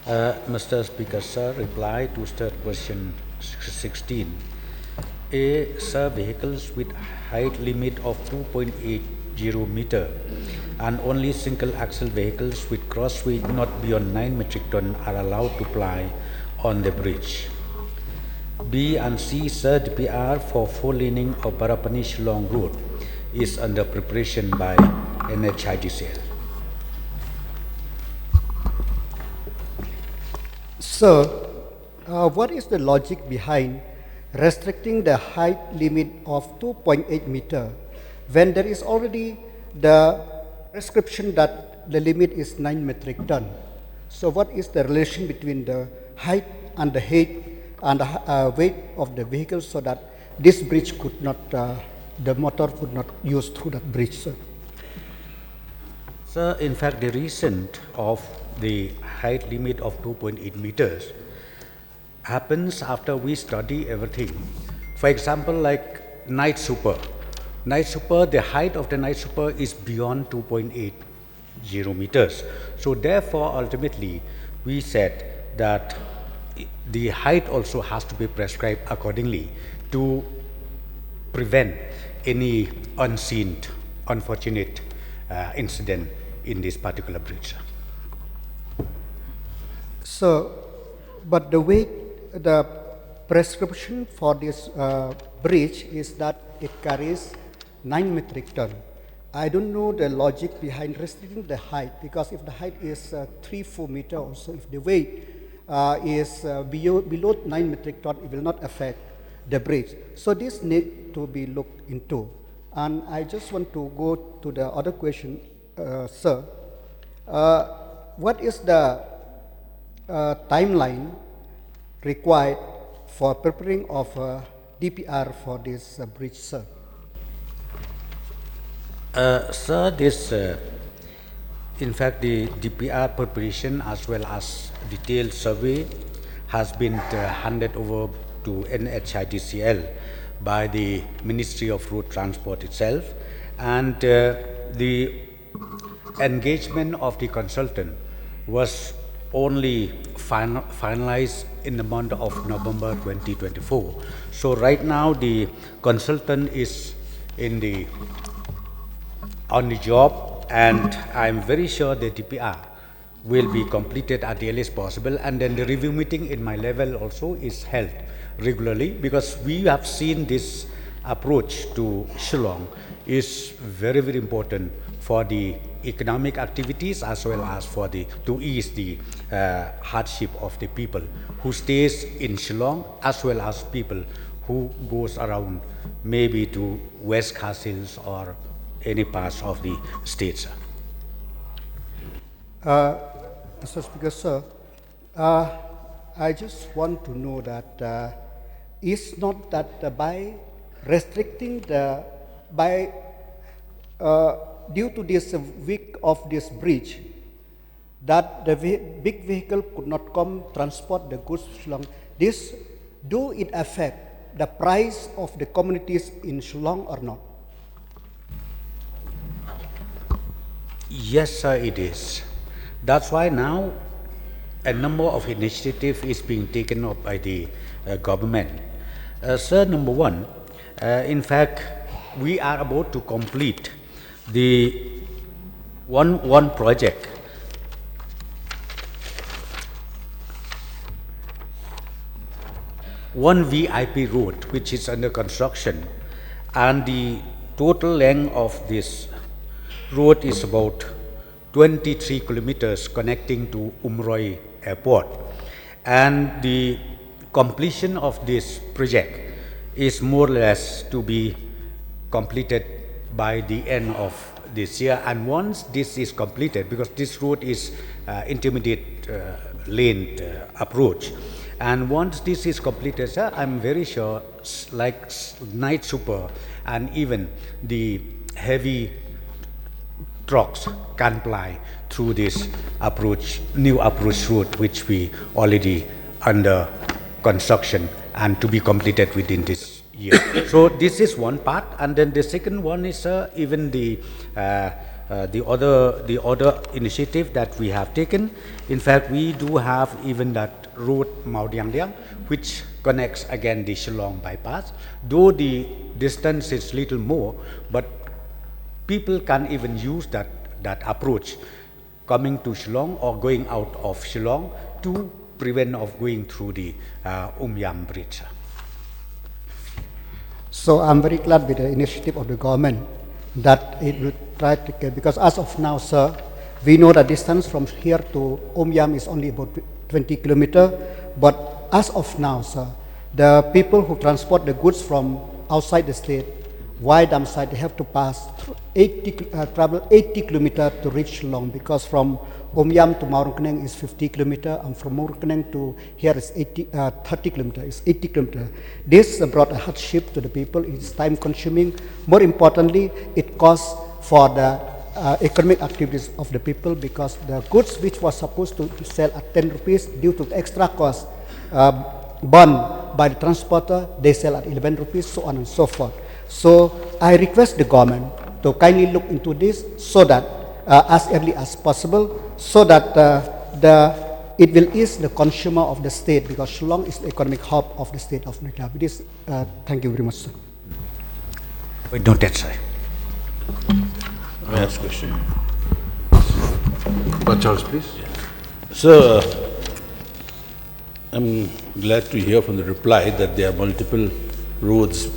Mr. Speaker, sir, reply to third question 16. A sir, vehicles with height limit of 2.80 meter and only single axle vehicles with gross weight not beyond 9 metric ton are allowed to ply on the bridge. B and C, sir, DPR for four-laning of Barapani-Shillong road is under preparation by NHIDCL. Sir, what is the logic behind restricting the height limit of 2.8 meter when there is already the prescription that the limit is 9 metric ton? So what is the relation between the height and the height and the weight of the vehicle so that this bridge could not, the motor could not use through that bridge, sir? Sir, in fact, the reason of the height limit of 2.8 meters happens after we study everything. For example, like Night Super. Night Super, the height of the Night Super is beyond 2.80 meters. So therefore, ultimately, we said that the height also has to be prescribed accordingly to prevent any unseen, unfortunate incident in this particular bridge. So, but the weight, the prescription for this bridge is that it carries 9 metric ton. I don't know the logic behind restricting the height, because if the height is 3-4 meter also, if the weight is below 9 metric ton, it will not affect the bridge. So this need to be looked into. And I just want to go to the other question, sir. What is the timeline required for preparing of DPR for this bridge, sir? Sir, this, in fact, the DPR preparation as well as detailed survey has been handed over to NHIDCL by the Ministry of Road Transport itself, and the engagement of the consultant was only finalized in the month of November 2024. So right now the consultant is on the job, and I'm very sure the DPR will be completed at the earliest possible, and then the review meeting in my level also is held regularly, because we have seen this approach to Shillong is very, very important for the economic activities as well as for to ease the hardship of the people who stays in Shillong, as well as people who goes around maybe to West Castles or any parts of the states. Mr. Speaker, sir, I just want to know that it's not that by restricting due to this week of this bridge, that the big vehicle could not come transport the goods Shillong. Do it affect the price of the communities in Shillong or not? Yes, sir, it is. That's why now a number of initiatives is being taken up by the government. Sir, number one, in fact, we are about to complete the one project. One VIP road which is under construction, and the total length of this road is about 23 kilometers connecting to Umroi Airport, and the completion of this project is more or less to be completed by the end of this year. And once this is completed, because this road is intermediate lane approach, and once this is completed, sir, I'm very sure like Night Super and even the heavy trucks can ply through this new approach route, which we already under construction and to be completed within this year. So this is one part. And then the second one is even the other initiative that we have taken. In fact, we do have even that road Mao Diang Liang, which connects again the Shillong bypass. Though the distance is little more, but people can even use that approach coming to Shillong or going out of Shillong to prevent of going through the Umiam bridge. So I'm very glad with the initiative of the government that it will try to get, because as of now, sir, we know the distance from here to Umiam is only about 20 kilometers, but as of now, sir, the people who transport the goods from outside the state, via dam side, they have to pass travel 80 kilometers to reach Shillong, because from Umiam to Maurangkeneng is 50 kilometers, and from Maurangkeneng to here is 30 kilometers, it's 80 kilometers. This brought a hardship to the people, it's time consuming. More importantly, it costs for the economic activities of the people, because the goods which was supposed to sell at 10 rupees, due to the extra cost borne by the transporter, they sell at 11 rupees, so on and so forth. So I request the government to kindly look into this so that as early as possible, so that it will ease the consumer of the state, because Shillong is the economic hub of the state of Meghalaya. With this, thank you very much, sir. Wait, not that side. May I ask a question? Charles, please. Sir, I'm glad to hear from the reply that there are multiple roads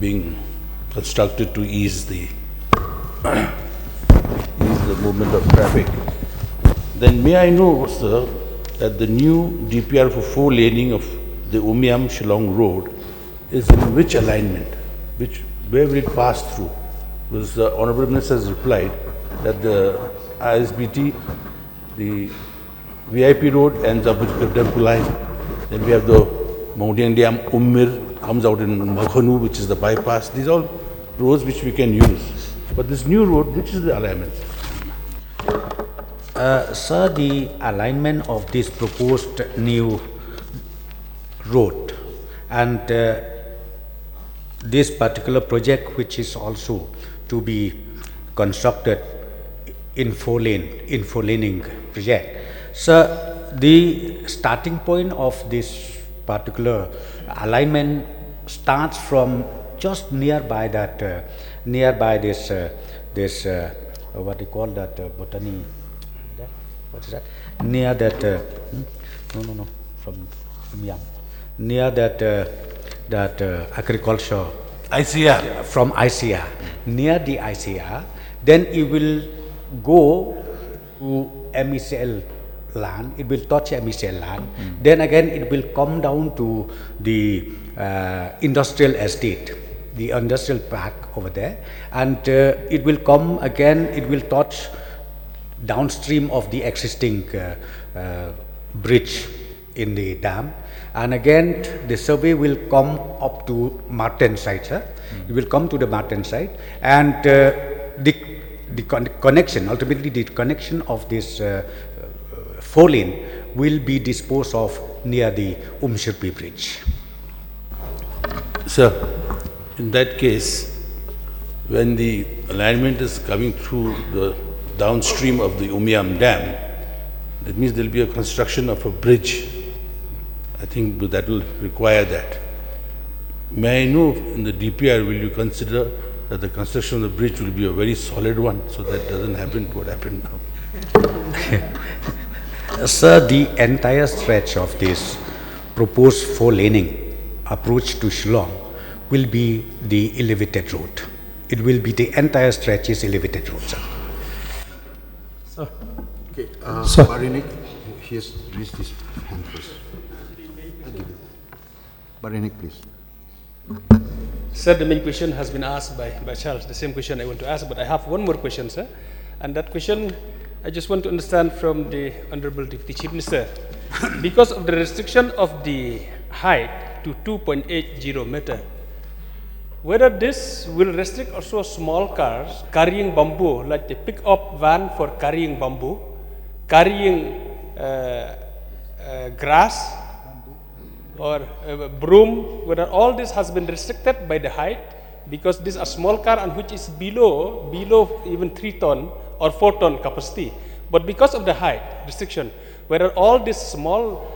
being constructed to ease the movement of traffic. Then may I know, sir, that the new DPR for 4-laning of the Umiam Shillong Road is in which alignment? Where will it pass through? Because the Honorable Minister has replied that the ISBT, the VIP road ends up with Temple Line. Then we have the Mao Diang Liang Ummir comes out in Makhanu, which is the bypass. These are all roads which we can use. But this new road, which is the alignment? Sir, the alignment of this proposed new road and this particular project, which is also to be constructed in 4-laning project. So the starting point of this particular alignment starts from just nearby that this what they call that botany. What is that? Near that no from Umiam, near that agriculture. ICR. From ICR, near the ICR, then it will go to MECL land, it will touch MECL land, then again it will come down to the industrial estate, the industrial park over there, and it will come again, it will touch downstream of the existing bridge in the dam, and again the survey will come up to Martin side, sir. It will come to the Martin side, and the connection, ultimately the connection of this 4-lane will be disposed of near the Umshirpi bridge. Sir, in that case, when the alignment is coming through the downstream of the Umiam Dam, that means there will be a construction of a bridge. I think that will require that. May I know, in the DPR, will you consider that the construction of the bridge will be a very solid one, so that doesn't happen what happened now? Sir, the entire stretch of this proposed 4-laning approach to Shillong will be the elevated road. It will be the entire stretch is elevated road, sir. Sir. Okay, Barinik, he has raised his hand first. Barinik, please. Sir, the main question has been asked by Charles, the same question I want to ask, but I have one more question, sir. And that question, I just want to understand from the Honorable Deputy Chief Minister. Because of the restriction of the height to 2.80 meter, whether this will restrict also small cars carrying bamboo, like the pick-up van for carrying bamboo, carrying grass, or broom, whether all this has been restricted by the height because these are small car and which is below even 3 ton or 4 ton capacity. But because of the height restriction, whether all this small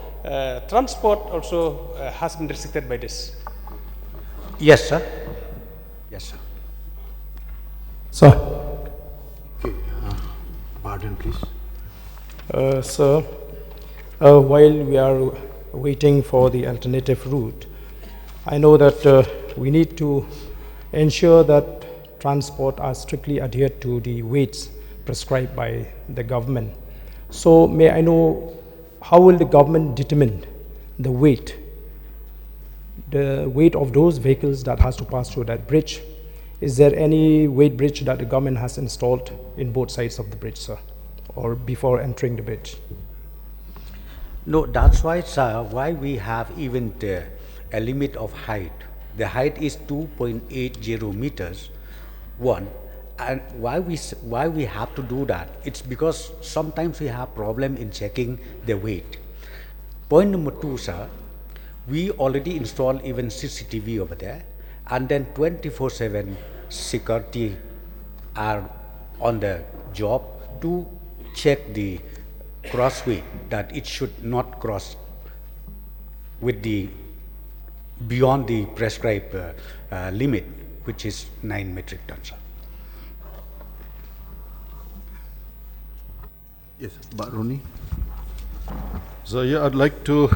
transport also has been restricted by this. Yes, sir. Yes, sir. Sir, Okay, pardon, please. sir, while we are waiting for the alternative route, I know that we need to ensure that transport are strictly adhered to the weights prescribed by the government. So may I know how will the government determine the weight of those vehicles that has to pass through that bridge? Is there any weight bridge that the government has installed in both sides of the bridge, sir, or before entering the bridge? No, that's why, sir, why we have even a limit of height. The height is 2.80 meters, one. And why we have to do that? It's because sometimes we have problem in checking the weight. Point number 2, sir, we already installed even CCTV over there, and then 24/7 security are on the job to check the cross weight, that it should not cross with the beyond the prescribed limit, which is 9 metric tons, sir. Yes, Baroni. So yeah, I'd like to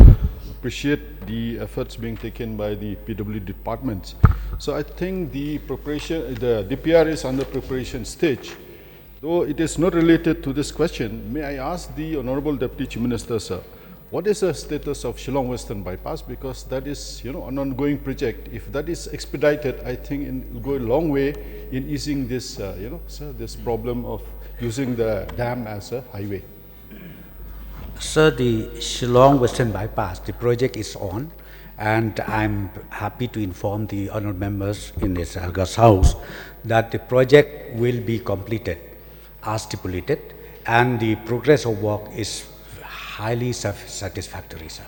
appreciate the efforts being taken by the PW departments. So I think the DPR is under preparation stage. Though it is not related to this question, may I ask the Honorable Deputy Chief Minister, sir, what is the status of Shillong Western Bypass? Because that is, an ongoing project. If that is expedited, I think it will go a long way in easing this, sir, this problem of using the dam as a highway. Sir, the Shillong Western Bypass, the project is on, and I'm happy to inform the honourable members in this August House that the project will be completed as stipulated, and the progress of work is highly satisfactory, sir.